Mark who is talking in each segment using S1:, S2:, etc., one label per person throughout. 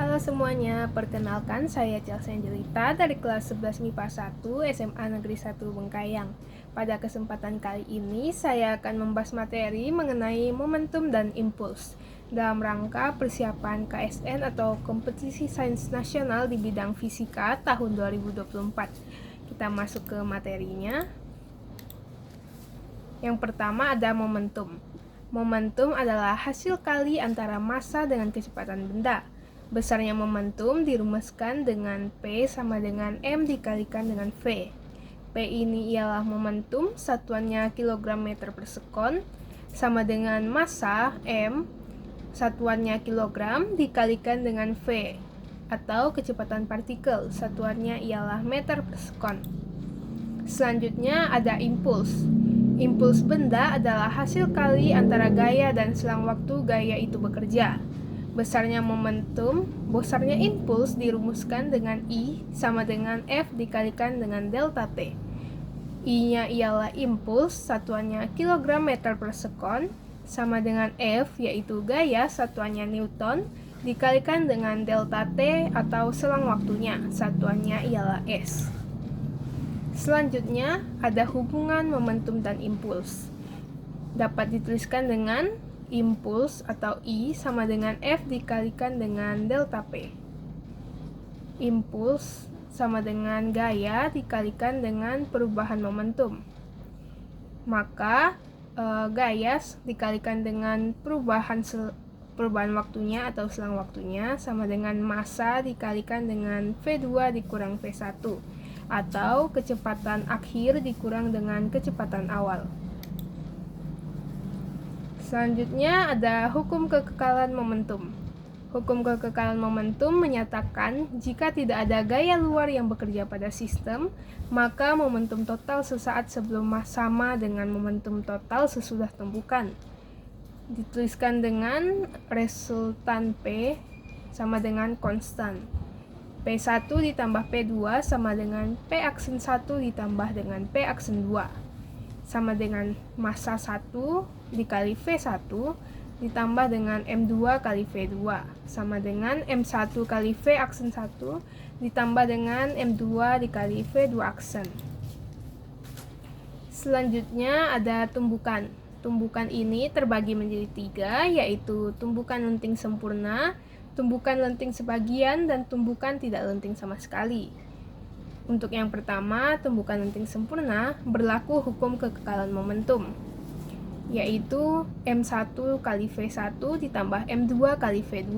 S1: Halo semuanya, perkenalkan saya Chelsea Angelita dari kelas 11 MIPA 1 SMA Negeri 1 Bengkayang. Pada kesempatan kali ini saya akan membahas materi mengenai momentum dan impuls dalam rangka persiapan KSN atau Kompetisi Sains Nasional di bidang fisika tahun 2024. Kita masuk ke materinya. Yang pertama ada momentum. Momentum adalah hasil kali antara massa dengan kecepatan benda. Besarnya momentum dirumuskan dengan P sama dengan M dikalikan dengan V. P ini ialah momentum, satuannya kilogram meter per sekon, sama dengan massa M, satuannya kilogram dikalikan dengan V, atau kecepatan partikel, satuannya ialah meter per sekon. Selanjutnya ada impuls. Impuls benda adalah hasil kali antara gaya dan selang waktu gaya itu bekerja. Besarnya impuls dirumuskan dengan I sama dengan F dikalikan dengan delta T. I-nya ialah impuls, satuannya kilogram meter per sekon, sama dengan F yaitu gaya, satuannya Newton, dikalikan dengan delta T atau selang waktunya, satuannya ialah S. Selanjutnya ada hubungan momentum dan impuls. Dapat dituliskan dengan impuls atau I sama dengan F dikalikan dengan delta P. Impuls sama dengan gaya dikalikan dengan perubahan momentum. Maka gaya dikalikan dengan perubahan waktunya atau selang waktunya sama dengan massa dikalikan dengan V2 dikurang V1 atau kecepatan akhir dikurang dengan kecepatan awal. Selanjutnya ada hukum kekekalan momentum. Hukum kekekalan momentum menyatakan jika tidak ada gaya luar yang bekerja pada sistem, maka momentum total sesaat sebelum sama dengan momentum total sesudah tumbukan. Dituliskan dengan resultan P sama dengan konstan. P1 ditambah P2 sama dengan P aksen 1 ditambah dengan P aksen 2. Sama dengan massa 1 dikali V1 ditambah dengan M2 kali V2 sama dengan M1 kali V aksen 1 ditambah dengan M2 dikali V2 aksen. Selanjutnya ada tumbukan. Tumbukan ini terbagi menjadi 3, yaitu tumbukan lenting sempurna, tumbukan lenting sebagian, dan tumbukan tidak lenting sama sekali. Untuk yang pertama, tumbukan lenting sempurna berlaku hukum kekekalan momentum, yaitu M1 kali V1 ditambah M2 kali V2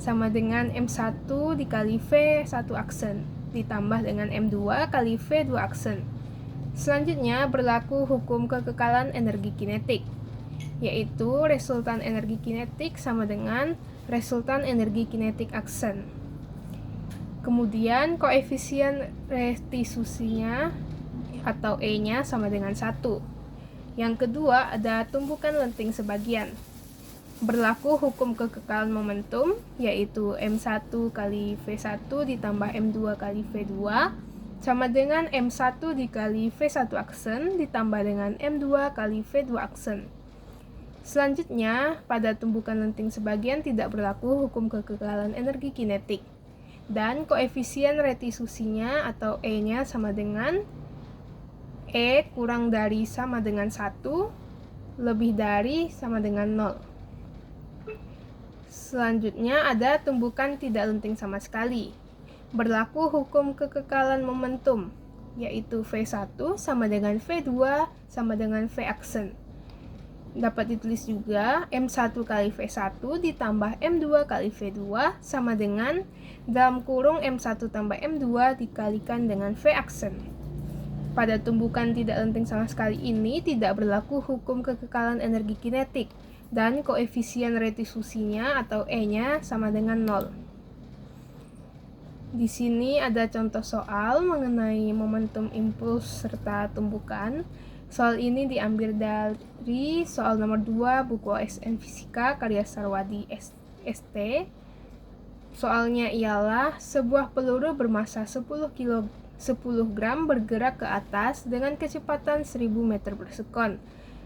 S1: sama dengan M1 dikali V1 aksen ditambah dengan M2 kali V2 aksen. Selanjutnya berlaku hukum kekekalan energi kinetik, yaitu resultan energi kinetik sama dengan resultan energi kinetik aksen. Kemudian koefisien restitusinya atau E-nya sama dengan 1. Yang kedua ada tumbukan lenting sebagian. Berlaku hukum kekekalan momentum, yaitu M1 kali V1 ditambah M2 kali V2 sama dengan M1 dikali V1 aksen ditambah dengan M2 kali V2 aksen. Selanjutnya, pada tumbukan lenting sebagian tidak berlaku hukum kekekalan energi kinetik. Dan koefisien restitusinya atau E-nya sama dengan E kurang dari sama dengan 1, lebih dari sama dengan 0. Selanjutnya ada tumbukan tidak lenting sama sekali. Berlaku hukum kekekalan momentum, yaitu V1 sama dengan V2 sama dengan V aksen. Dapat ditulis juga M1 kali V1 ditambah M2 kali V2 sama dengan dalam kurung M1 tambah M2 dikalikan dengan V aksen. Pada tumbukan tidak lenting sama sekali ini tidak berlaku hukum kekekalan energi kinetik dan koefisien restitusinya atau E-nya sama dengan 0. Di sini ada contoh soal mengenai momentum impuls serta tumbukan. Soal ini diambil dari soal nomor 2 buku OSN Fisika karya Sarwadi ST. Soalnya ialah sebuah peluru bermassa 10 gram bergerak ke atas dengan kecepatan 1000 meter per sekon,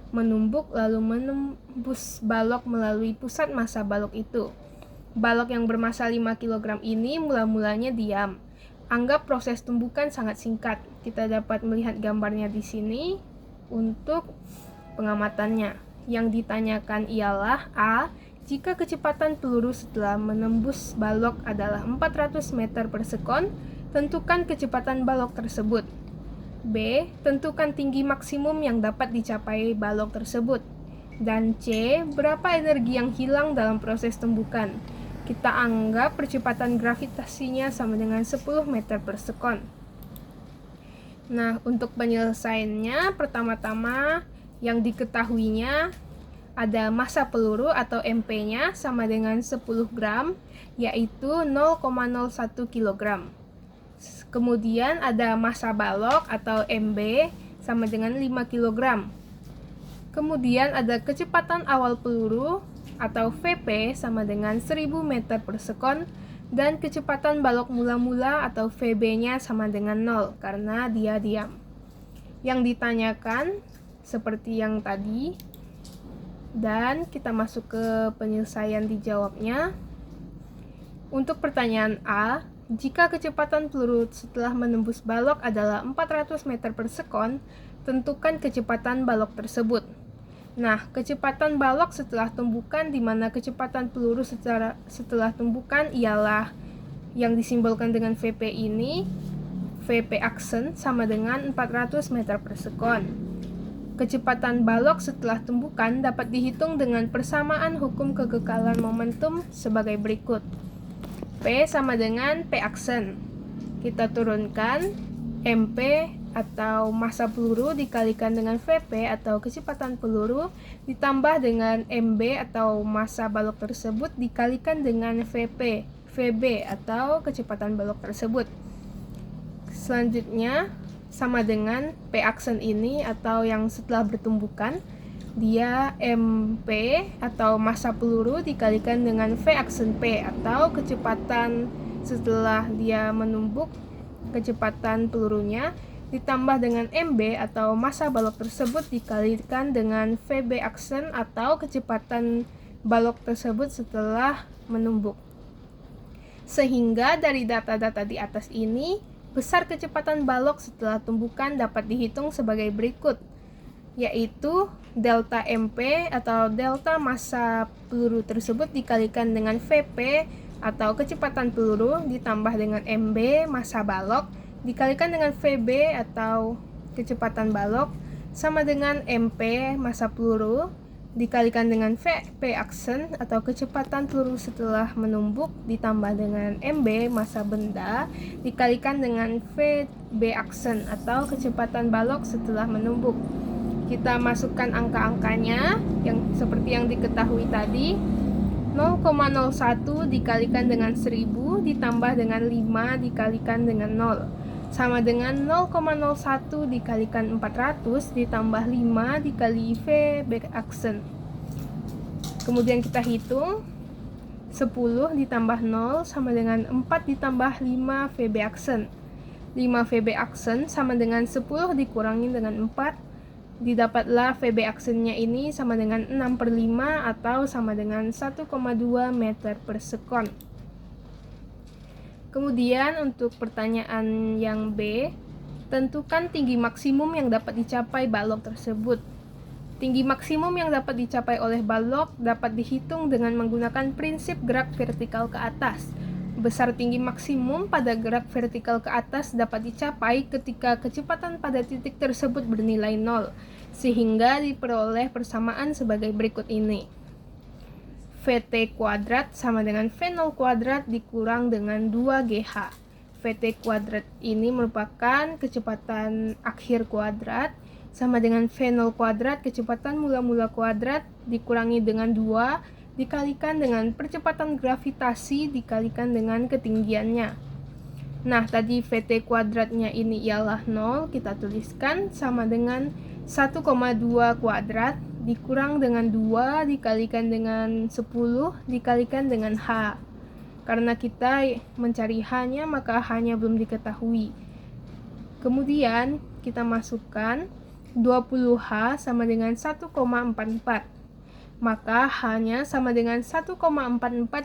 S1: menumbuk lalu menembus balok melalui pusat massa balok itu. Balok yang bermassa 5 kg ini mula-mulanya diam. Anggap proses tumbukan sangat singkat. Kita dapat melihat gambarnya di sini untuk pengamatannya. Yang ditanyakan ialah A. Jika kecepatan peluru setelah menembus balok adalah 400 meter per sekon, tentukan kecepatan balok tersebut. B. Tentukan tinggi maksimum yang dapat dicapai balok tersebut. Dan C. Berapa energi yang hilang dalam proses tembukan. Kita anggap percepatan gravitasinya sama dengan 10 meter per sekon. Nah, untuk penyelesaiannya, pertama-tama yang diketahuinya ada massa peluru atau MP-nya sama dengan 10 gram, yaitu 0,01 kg. Kemudian ada massa balok atau MB sama dengan 5 kg. Kemudian ada kecepatan awal peluru atau VP sama dengan 1000 meter per sekon, dan kecepatan balok mula-mula atau VB-nya sama dengan 0 karena dia diam. Yang ditanyakan seperti yang tadi, dan kita masuk ke penyelesaian dijawabnya. Untuk pertanyaan A, jika kecepatan peluru setelah menembus balok adalah 400 meter per sekon, tentukan kecepatan balok tersebut. Nah, kecepatan balok setelah tumbukan, di mana kecepatan peluru setelah tumbukan ialah yang disimbolkan dengan VP ini, VP aksen sama dengan 400 meter per sekon. Kecepatan balok setelah tumbukan dapat dihitung dengan persamaan hukum kekekalan momentum sebagai berikut. P sama dengan P aksen. Kita turunkan MP atau massa peluru dikalikan dengan VP atau kecepatan peluru ditambah dengan MB atau massa balok tersebut dikalikan dengan VB atau kecepatan balok tersebut. Selanjutnya sama dengan P aksen ini atau yang setelah bertumbukan, dia MP atau massa peluru dikalikan dengan V aksen P atau kecepatan setelah dia menumbuk, kecepatan pelurunya ditambah dengan MB atau massa balok tersebut dikalikan dengan VB aksen atau kecepatan balok tersebut setelah menumbuk. Sehingga dari data-data di atas ini, besar kecepatan balok setelah tumbukan dapat dihitung sebagai berikut, yaitu delta MP atau delta massa peluru tersebut dikalikan dengan VP atau kecepatan peluru ditambah dengan MB massa balok dikalikan dengan VB atau kecepatan balok sama dengan MP massa peluru dikalikan dengan VP aksen atau kecepatan peluru setelah menumbuk ditambah dengan MB massa benda dikalikan dengan VB aksen atau kecepatan balok setelah menumbuk. Kita masukkan angka-angkanya yang seperti yang diketahui tadi. 0,01 dikalikan dengan 1000 ditambah dengan 5 dikalikan dengan 0 sama dengan 0,01 dikalikan 400 ditambah 5 dikali VB aksen. Kemudian kita hitung 10 ditambah 0 sama dengan 4 ditambah 5 VB aksen. 5 VB aksen sama dengan 10 dikurangi dengan 4, didapatlah VB aksennya ini sama dengan 6/5 atau sama dengan 1,2 meter per sekon. Kemudian untuk pertanyaan yang B, tentukan tinggi maksimum yang dapat dicapai balok tersebut. Tinggi maksimum yang dapat dicapai oleh balok dapat dihitung dengan menggunakan prinsip gerak vertikal ke atas. Besar tinggi maksimum pada gerak vertikal ke atas dapat dicapai ketika kecepatan pada titik tersebut bernilai 0, sehingga diperoleh persamaan sebagai berikut ini. VT kuadrat sama dengan V0 kuadrat dikurang dengan 2GH. VT kuadrat ini merupakan kecepatan akhir kuadrat sama dengan V0 kuadrat kecepatan mula-mula kuadrat dikurangi dengan 2 dikalikan dengan percepatan gravitasi dikalikan dengan ketinggiannya. Nah, tadi VT kuadratnya ini ialah 0, kita tuliskan sama dengan 1,2 kuadrat dikurang dengan 2 dikalikan dengan 10 dikalikan dengan H. Karena kita mencari H-nya, maka H-nya belum diketahui. Kemudian kita masukkan 20H sama dengan 1,44. maka H-nya sama dengan 1,44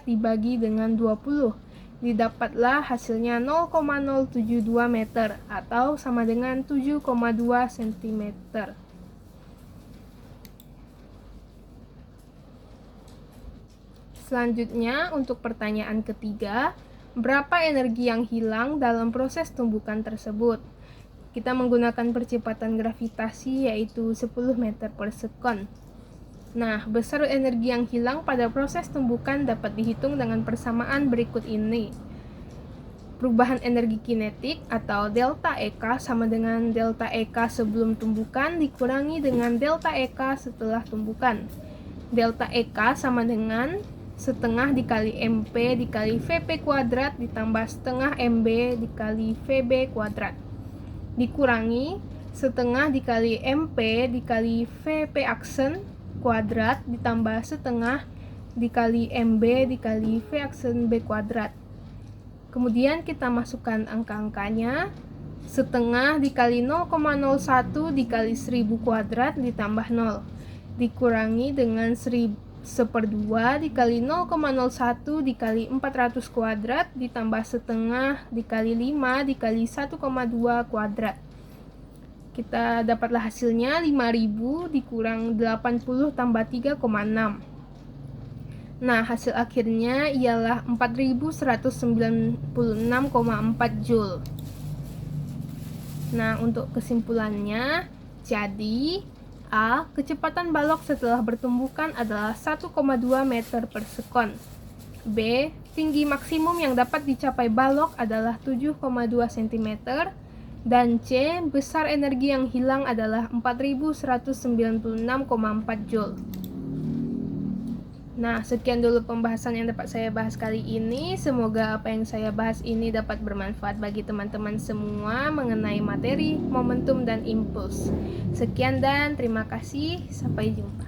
S1: dibagi dengan 20. Didapatlah hasilnya 0,072 meter atau sama dengan 7,2 cm. Selanjutnya, untuk pertanyaan ketiga, berapa energi yang hilang dalam proses tumbukan tersebut? Kita menggunakan percepatan gravitasi yaitu 10 meter per sekon. Nah, besar energi yang hilang pada proses tumbukan dapat dihitung dengan persamaan berikut ini. Perubahan energi kinetik atau delta EK sama dengan delta EK sebelum tumbukan dikurangi dengan delta EK setelah tumbukan. Delta EK sama dengan setengah dikali MP dikali VP kuadrat ditambah setengah MB dikali VB kuadrat. Dikurangi setengah dikali MP dikali VP aksen kuadrat ditambah setengah dikali MB dikali V aksen B kuadrat. Kemudian kita masukkan angka-angkanya. Setengah dikali 0,01 dikali 1000 kuadrat ditambah 0. Dikurangi dengan 1/2 dikali 0,01 dikali 400 kuadrat ditambah setengah dikali 5 dikali 1,2 kuadrat. Kita dapatlah hasilnya 5000 dikurang 80 tambah 3,6. Nah, hasil akhirnya ialah 4196,4 Joule. Nah, untuk kesimpulannya, jadi A. Kecepatan balok setelah bertumbukan adalah 1,2 meter per sekon. B. Tinggi maksimum yang dapat dicapai balok adalah 7,2 cm. Dan C. Besar energi yang hilang adalah 4196,4 Joule. Nah, sekian dulu pembahasan yang dapat saya bahas kali ini. Semoga apa yang saya bahas ini dapat bermanfaat bagi teman-teman semua mengenai materi, momentum, dan impuls. Sekian dan terima kasih. Sampai jumpa.